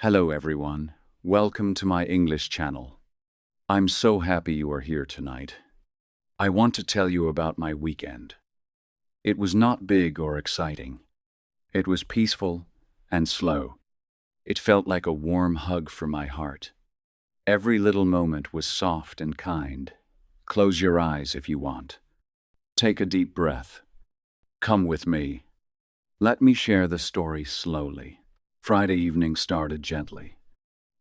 Hello everyone, welcome to my English channel. I'm so happy you are here tonight. I want to tell you about my weekend. It was not big or exciting. It was peaceful and slow. It felt like a warm hug for my heart. Every little moment was soft and kind. Close your eyes if you want. Take a deep breath. Come with me. Let me share the story slowly. Friday evening started gently.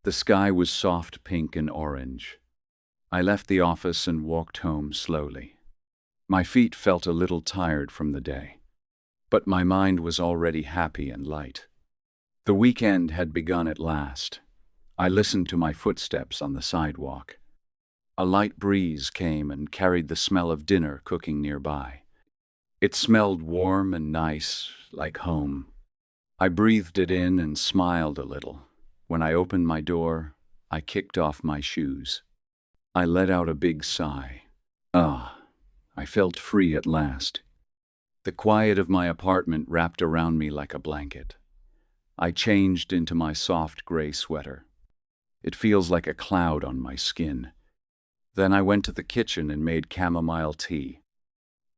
The sky was soft pink and orange. I left the office and walked home slowly. My feet felt a little tired from the day, but my mind was already happy and light. The weekend had begun at last. I listened to my footsteps on the sidewalk. A light breeze came and carried the smell of dinner cooking nearby. It smelled warm and nice, like home. I breathed it in and smiled a little. When I opened my door, I kicked off my shoes. I let out a big sigh. I felt free at last. The quiet of my apartment wrapped around me like a blanket. I changed into my soft gray sweater. It feels like a cloud on my skin. Then I went to the kitchen and made chamomile tea.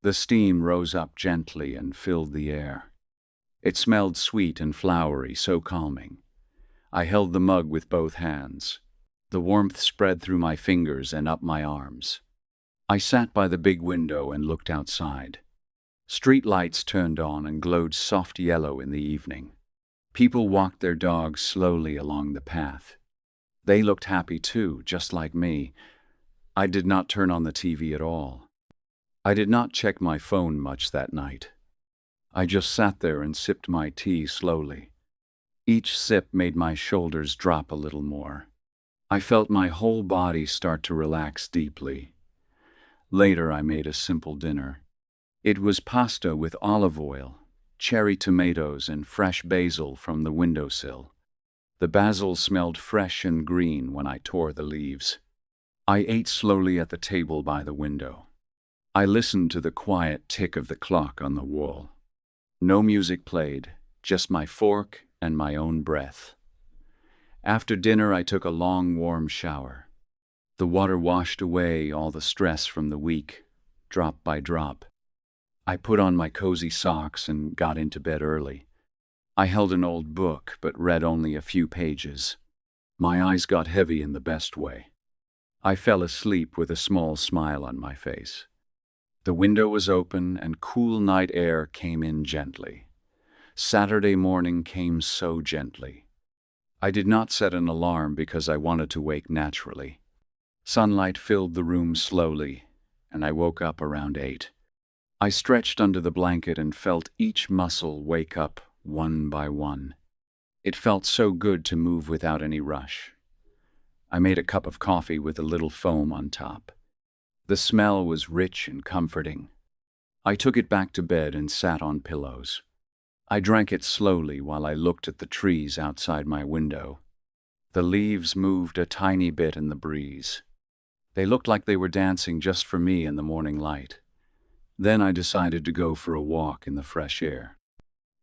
The steam rose up gently and filled the air. It smelled sweet and flowery, so calming. I held the mug with both hands. The warmth spread through my fingers and up my arms. I sat by the big window and looked outside. Street lights turned on and glowed soft yellow in the evening. People walked their dogs slowly along the path. They looked happy too, just like me. I did not turn on the TV at all. I did not check my phone much that night. I just sat there and sipped my tea slowly. Each sip made my shoulders drop a little more. I felt my whole body start to relax deeply. Later, I made a simple dinner. It was pasta with olive oil, cherry tomatoes, and fresh basil from the windowsill. The basil smelled fresh and green when I tore the leaves. I ate slowly at the table by the window. I listened to the quiet tick of the clock on the wall. No music played, just my fork and my own breath. After dinner, I took a long, warm shower. The water washed away all the stress from the week, drop by drop. I put on my cozy socks and got into bed early. I held an old book, but read only a few pages. My eyes got heavy in the best way. I fell asleep with a small smile on my face. The window was open and cool night air came in gently. Saturday morning came so gently. I did not set an alarm because I wanted to wake naturally. Sunlight filled the room slowly, and I woke up around 8. I stretched under the blanket and felt each muscle wake up one by one. It felt so good to move without any rush. I made a cup of coffee with a little foam on top. The smell was rich and comforting. I took it back to bed and sat on pillows. I drank it slowly while I looked at the trees outside my window. The leaves moved a tiny bit in the breeze. They looked like they were dancing just for me in the morning light. Then I decided to go for a walk in the fresh air.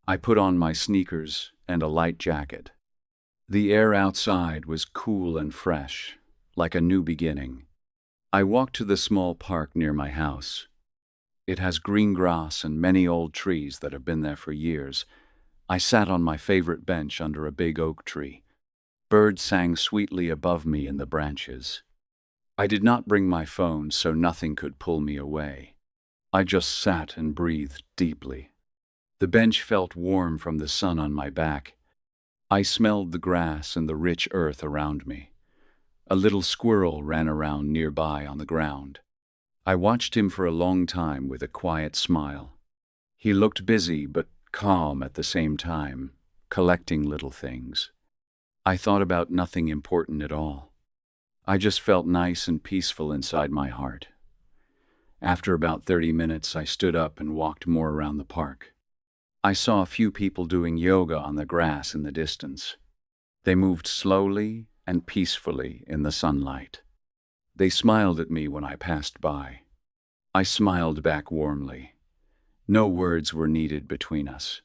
I put on my sneakers and a light jacket. The air outside was cool and fresh, like a new beginning. I walked to the small park near my house. It has green grass and many old trees that have been there for years. I sat on my favorite bench under a big oak tree. Birds sang sweetly above me in the branches. I did not bring my phone, so nothing could pull me away. I just sat and breathed deeply. The bench felt warm from the sun on my back. I smelled the grass and the rich earth around me. A little squirrel ran around nearby on the ground. I watched him for a long time with a quiet smile. He looked busy but calm at the same time, collecting little things. I thought about nothing important at all. I just felt nice and peaceful inside my heart. After about 30 minutes, I stood up and walked more around the park. I saw a few people doing yoga on the grass in the distance. They moved slowly and peacefully in the sunlight. They smiled at me when I passed by. I smiled back warmly. No words were needed between us.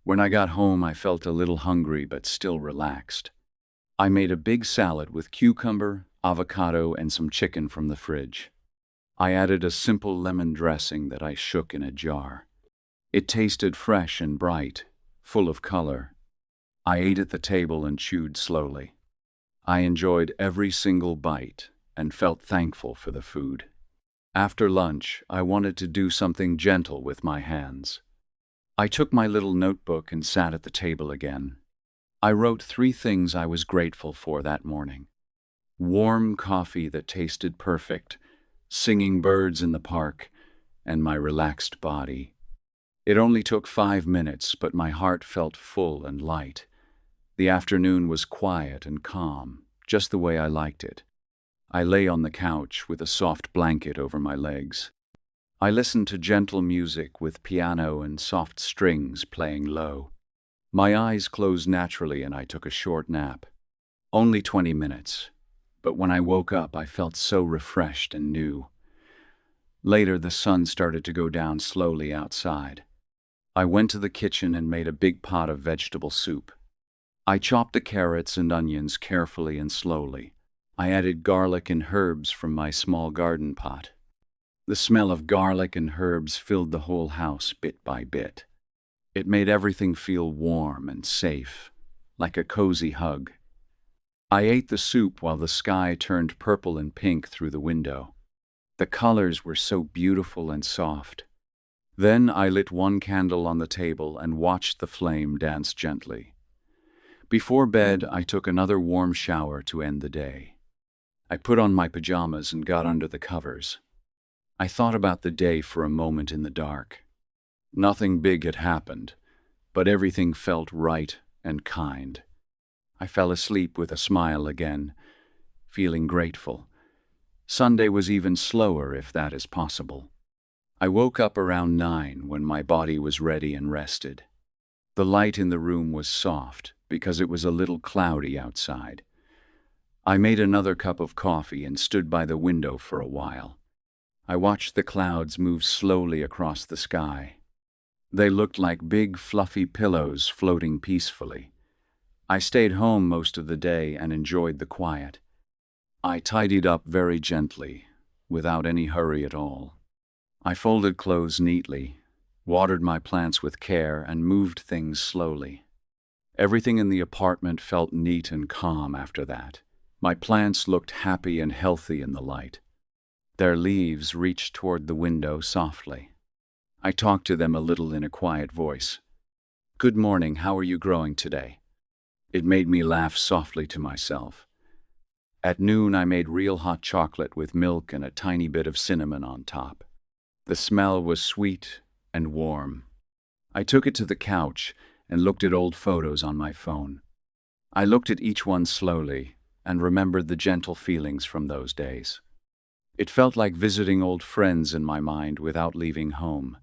When I got home, I felt a little hungry but still relaxed. I made a big salad with cucumber, avocado, and some chicken from the fridge. I added a simple lemon dressing that I shook in a jar. It tasted fresh and bright, full of color. I ate at the table and chewed slowly. I enjoyed every single bite and felt thankful for the food. After lunch, I wanted to do something gentle with my hands. I took my little notebook and sat at the table again. I wrote 3 things I was grateful for that morning. Warm coffee that tasted perfect, singing birds in the park, and my relaxed body. It only took 5 minutes, but my heart felt full and light. The afternoon was quiet and calm, just the way I liked it. I lay on the couch with a soft blanket over my legs. I listened to gentle music with piano and soft strings playing low. My eyes closed naturally and I took a short nap. Only 20 minutes, but when I woke up I felt so refreshed and new. Later the sun started to go down slowly outside. I went to the kitchen and made a big pot of vegetable soup. I chopped the carrots and onions carefully and slowly. I added garlic and herbs from my small garden pot. The smell of garlic and herbs filled the whole house bit by bit. It made everything feel warm and safe, like a cozy hug. I ate the soup while the sky turned purple and pink through the window. The colors were so beautiful and soft. Then I lit one candle on the table and watched the flame dance gently. Before bed, I took another warm shower to end the day. I put on my pajamas and got under the covers. I thought about the day for a moment in the dark. Nothing big had happened, but everything felt right and kind. I fell asleep with a smile again, feeling grateful. Sunday was even slower, if that is possible. I woke up around 9 when my body was ready and rested. The light in the room was soft because it was a little cloudy outside. I made another cup of coffee and stood by the window for a while. I watched the clouds move slowly across the sky. They looked like big, fluffy pillows floating peacefully. I stayed home most of the day and enjoyed the quiet. I tidied up very gently, without any hurry at all. I folded clothes neatly, watered my plants with care, and moved things slowly. Everything in the apartment felt neat and calm after that. My plants looked happy and healthy in the light. Their leaves reached toward the window softly. I talked to them a little in a quiet voice. "Good morning, how are you growing today?" It made me laugh softly to myself. At noon, I made real hot chocolate with milk and a tiny bit of cinnamon on top. The smell was sweet and warm. I took it to the couch and looked at old photos on my phone. I looked at each one slowly and remembered the gentle feelings from those days. It felt like visiting old friends in my mind without leaving home.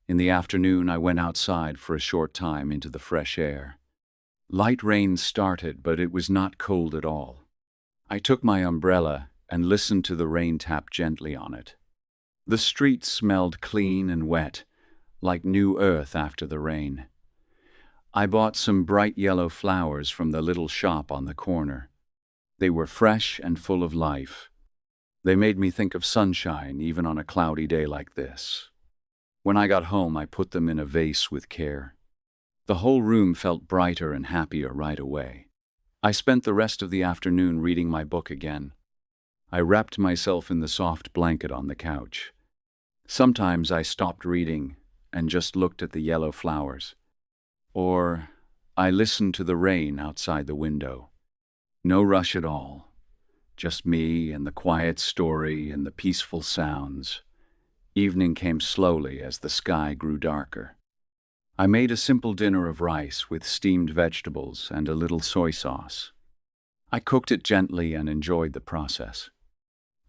In the afternoon, I went outside for a short time into the fresh air. Light rain started, but it was not cold at all. I took my umbrella and listened to the rain tap gently on it. The street smelled clean and wet, like new earth after the rain. I bought some bright yellow flowers from the little shop on the corner. They were fresh and full of life. They made me think of sunshine even on a cloudy day like this. When I got home, I put them in a vase with care. The whole room felt brighter and happier right away. I spent the rest of the afternoon reading my book again. I wrapped myself in the soft blanket on the couch. Sometimes I stopped reading and just looked at the yellow flowers. Or I listened to the rain outside the window. No rush at all. Just me and the quiet story and the peaceful sounds. Evening came slowly as the sky grew darker. I made a simple dinner of rice with steamed vegetables and a little soy sauce. I cooked it gently and enjoyed the process.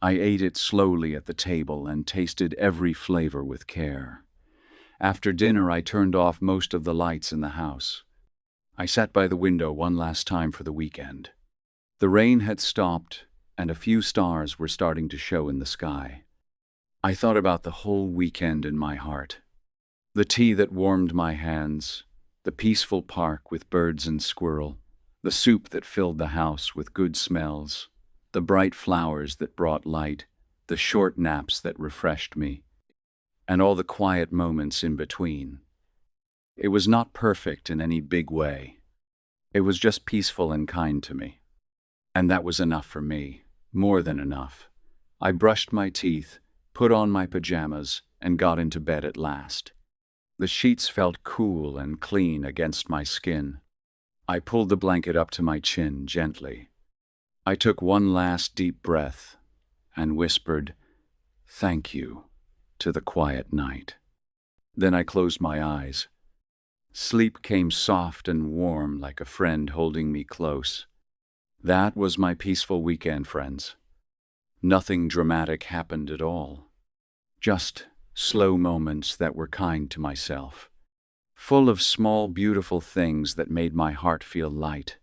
I ate it slowly at the table and tasted every flavor with care. After dinner, I turned off most of the lights in the house. I sat by the window one last time for the weekend. The rain had stopped, and a few stars were starting to show in the sky. I thought about the whole weekend in my heart. The tea that warmed my hands, the peaceful park with birds and squirrel, The soup that filled the house with good smells, the bright flowers that brought light, the short naps that refreshed me, and all the quiet moments in between. It was not perfect in any big way. It was just peaceful and kind to me. And that was enough for me, more than enough. I brushed my teeth, put on my pajamas, and got into bed at last. The sheets felt cool and clean against my skin. I pulled the blanket up to my chin gently. I took one last deep breath and whispered, "Thank you," to the quiet night. Then I closed my eyes. Sleep came soft and warm like a friend holding me close. That was my peaceful weekend, friends. Nothing dramatic happened at all. Just slow moments that were kind to myself. Full of small, beautiful things that made my heart feel light.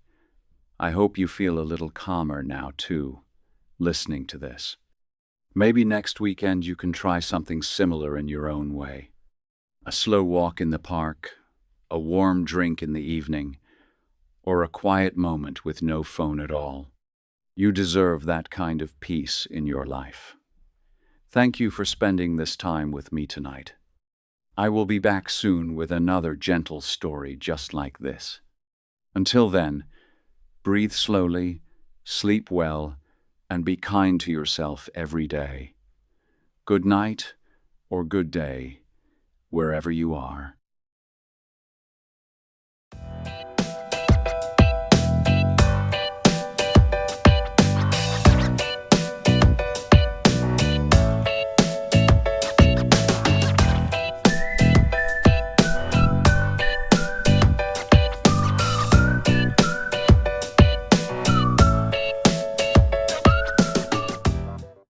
I hope you feel a little calmer now, too, listening to this. Maybe next weekend you can try something similar in your own way. A slow walk in the park, a warm drink in the evening, or a quiet moment with no phone at all. You deserve that kind of peace in your life. Thank you for spending this time with me tonight. I will be back soon with another gentle story just like this. Until then, breathe slowly, sleep well, and be kind to yourself every day. Good night or good day, wherever you are.